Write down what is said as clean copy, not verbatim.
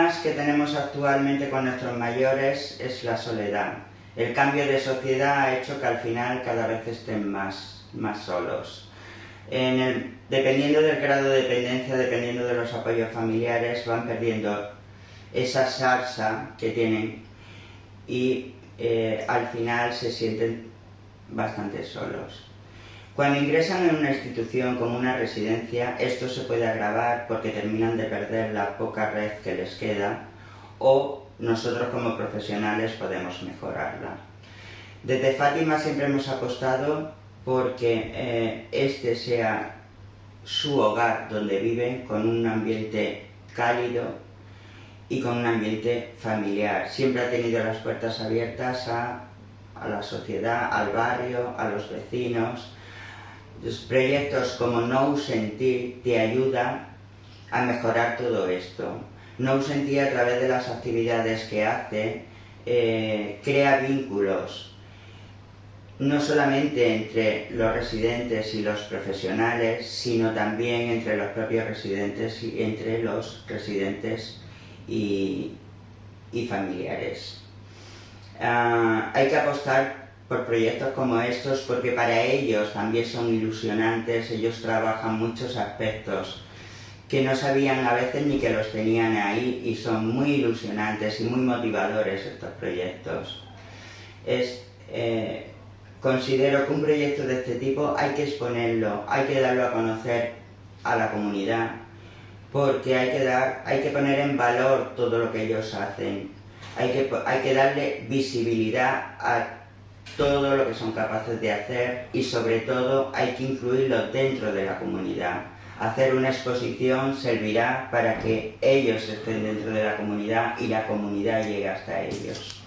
problemas que tenemos actualmente con nuestros mayores es la soledad. El cambio de sociedad ha hecho que al final cada vez estén más solos. Dependiendo del grado de dependencia, dependiendo de los apoyos familiares, van perdiendo esa salsa que tienen y al final se sienten bastante solos. Cuando ingresan en una institución como una residencia, esto se puede agravar porque terminan de perder la poca red que les queda, o nosotros como profesionales podemos mejorarla. Desde Fátima siempre hemos apostado porque este sea su hogar donde viven, con un ambiente cálido y con un ambiente familiar. Siempre ha tenido las puertas abiertas a la sociedad, al barrio, a los vecinos. Los proyectos como Nous en Ti te ayudan a mejorar todo esto. Nous en Ti, a través de las actividades que hace, crea vínculos, no solamente entre los residentes y los profesionales, sino también entre los propios residentes y entre los residentes y familiares. Hay que apostar por proyectos como estos porque para ellos también son ilusionantes. Ellos trabajan muchos aspectos que no sabían a veces ni que los tenían ahí, y son muy ilusionantes y muy motivadores estos proyectos. Considero que un proyecto de este tipo hay que exponerlo, hay que darlo a conocer a la comunidad, porque hay que poner en valor todo lo que ellos hacen, hay que darle visibilidad a todo lo que son capaces de hacer, y sobre todo hay que incluirlo dentro de la comunidad. Hacer una exposición servirá para que ellos estén dentro de la comunidad y la comunidad llegue hasta ellos.